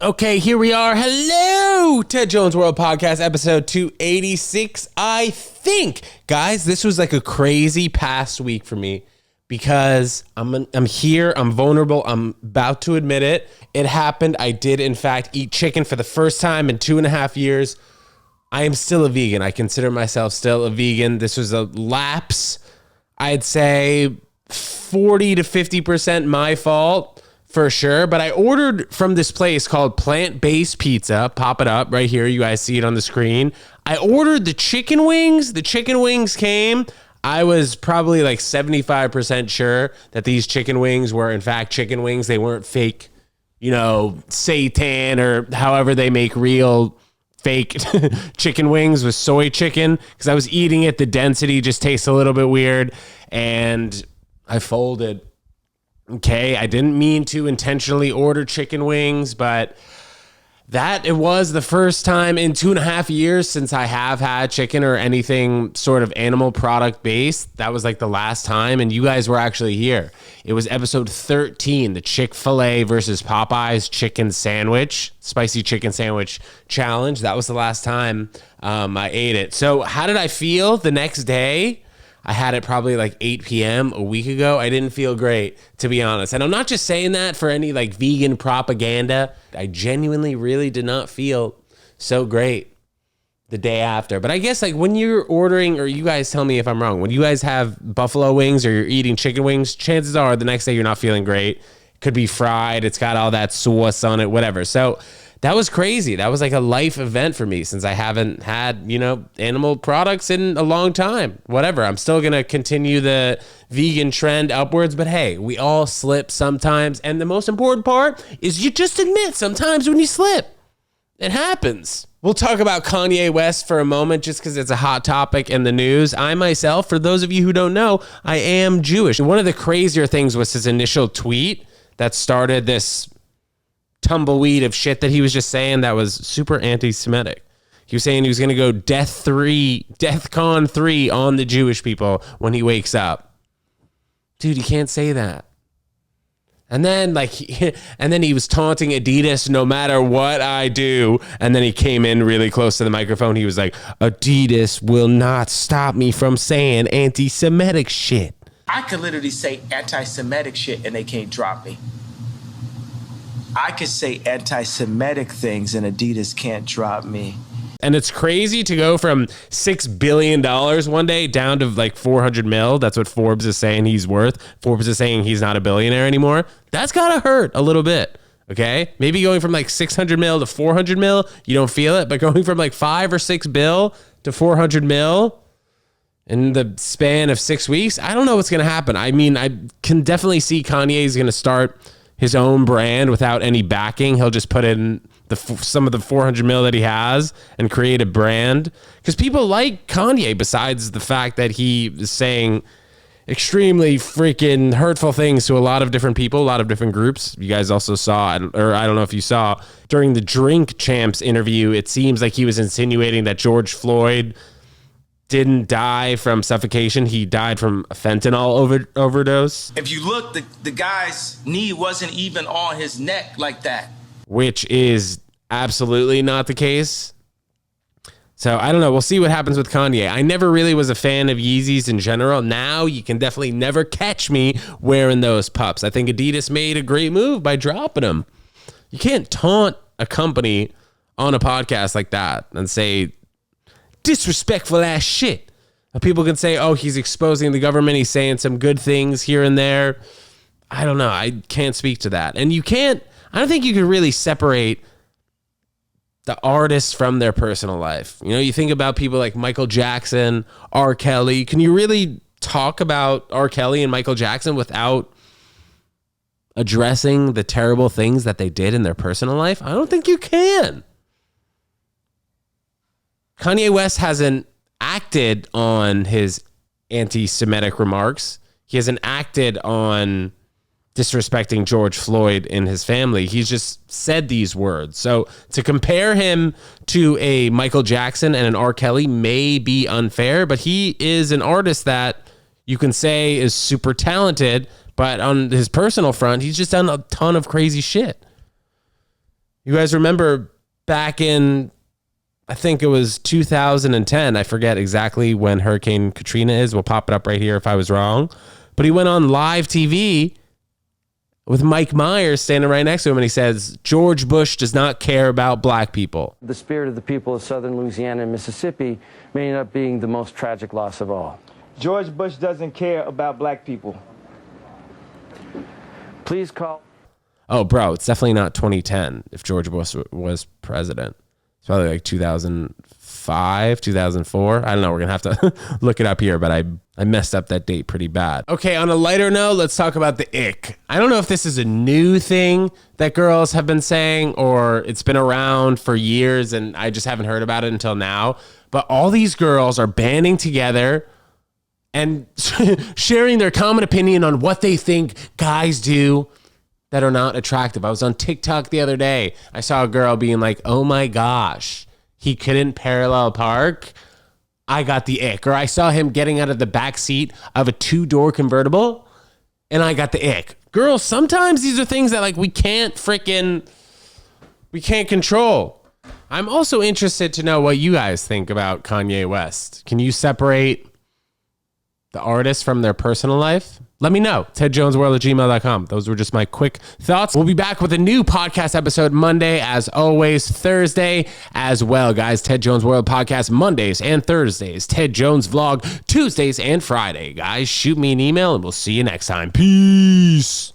Okay, here we are. Hello, Ted Jones World Podcast, episode 286. I think, guys, this was like a crazy past week for me because I'm here, I'm vulnerable, I'm about to admit it. It happened. I did, in fact, eat chicken for the first time in 2.5 years. I am still a vegan. I consider myself still a vegan. This was a lapse. I'd say 40 to 50% my fault. For sure, but I ordered from this place called Plant-Based Pizza. Pop it up right here. You guys see it on the screen. I ordered the chicken wings. The chicken wings came. I was probably like 75% sure that these chicken wings were in fact chicken wings. They weren't fake, seitan or however they make real fake chicken wings with soy chicken. Because I was eating it. The density just tastes a little bit weird. And I folded. Okay, I didn't mean to intentionally order chicken wings, but it was the first time in 2.5 years since I have had chicken or anything sort of animal product based. That was like the last time, and you guys were actually here. It was episode 13, the Chick-fil-A versus Popeyes chicken sandwich, spicy chicken sandwich challenge. That was the last time I ate it. So how did I feel the next day? I had it probably like 8 p.m. a week ago. I didn't feel great, to be honest. And I'm not just saying that for any like vegan propaganda. I genuinely really did not feel so great the day after. But I guess like when you're ordering, or you guys tell me if I'm wrong, when you guys have buffalo wings or you're eating chicken wings, chances are the next day you're not feeling great. It could be fried. It's got all that sauce on it, whatever. So that was crazy. That was like a life event for me since I haven't had, animal products in a long time. Whatever. I'm still going to continue the vegan trend upwards. But hey, we all slip sometimes. And the most important part is you just admit sometimes when you slip. It happens. We'll talk about Kanye West for a moment just because it's a hot topic in the news. I myself, for those of you who don't know, I am Jewish. One of the crazier things was his initial tweet that started this tumbleweed of shit that he was just saying that was super anti-Semitic. He was saying he was going to go DEFCON 3 on the Jewish people when he wakes up. Dude, you can't say that. And then he was taunting Adidas no matter what I do. And then he came in really close to the microphone. He was like, Adidas will not stop me from saying anti-Semitic shit. I could literally say anti-Semitic shit and they can't drop me. I could say anti-Semitic things and Adidas can't drop me. And it's crazy to go from $6 billion one day down to like 400 mil. That's what Forbes is saying he's worth. Forbes is saying he's not a billionaire anymore. That's got to hurt a little bit. Okay. Maybe going from like 600 mil to 400 mil, you don't feel it. But going from like 5 or 6 bill to 400 mil in the span of 6 weeks, I don't know what's going to happen. I mean, I can definitely see Kanye's going to start his own brand without any backing. He'll just put in some of the 400 mil that he has and create a brand. Because people like Kanye, besides the fact that he is saying extremely freaking hurtful things to a lot of different people, a lot of different groups. You guys also saw, or I don't know if you saw, during the Drink Champs interview, it seems like he was insinuating that George Floyd didn't die from suffocation. He died from a fentanyl overdose. If you look, the guy's knee wasn't even on his neck like that. Which is absolutely not the case. So I don't know. We'll see what happens with Kanye. I never really was a fan of Yeezys in general. Now you can definitely never catch me wearing those pups. I think Adidas made a great move by dropping them. You can't taunt a company on a podcast like that and say disrespectful ass shit. People can say, oh, he's exposing the government. He's saying some good things here and there. I don't know. I can't speak to that. And I don't think you can really separate the artists from their personal life. You think about people like Michael Jackson, R. Kelly. Can you really talk about R. Kelly and Michael Jackson without addressing the terrible things that they did in their personal life? I don't think you can. Kanye West hasn't acted on his anti-Semitic remarks. He hasn't acted on disrespecting George Floyd and his family. He's just said these words. So to compare him to a Michael Jackson and an R. Kelly may be unfair, but he is an artist that you can say is super talented, but on his personal front, he's just done a ton of crazy shit. You guys remember back in, I think it was 2010. I forget exactly when Hurricane Katrina is. We'll pop it up right here if I was wrong. But he went on live TV with Mike Myers standing right next to him, and he says, George Bush does not care about black people. The spirit of the people of southern Louisiana and Mississippi may end up being the most tragic loss of all. George Bush doesn't care about black people. Please call. Oh, bro, it's definitely not 2010 if George Bush was president. It's probably like 2005, 2004. I don't know. We're going to have to look it up here, but I messed up that date pretty bad. Okay, on a lighter note, let's talk about the ick. I don't know if this is a new thing that girls have been saying or it's been around for years and I just haven't heard about it until now. But all these girls are banding together and sharing their common opinion on what they think guys do that are not attractive. I was on TikTok the other day. I saw a girl being like, oh my gosh, he couldn't parallel park. I got the ick. Or I saw him getting out of the back seat of a 2-door convertible and I got the ick. Girls, sometimes these are things that like we can't control. I'm also interested to know what you guys think about Kanye West. Can you separate the artist from their personal life? Let me know. TEDJONESWORLD@gmail.com. Those were just my quick thoughts. We'll be back with a new podcast episode Monday, as always, Thursday as well, guys. Ted Jones World Podcast Mondays and Thursdays. Ted Jones Vlog Tuesdays and Friday. Guys, shoot me an email and we'll see you next time. Peace.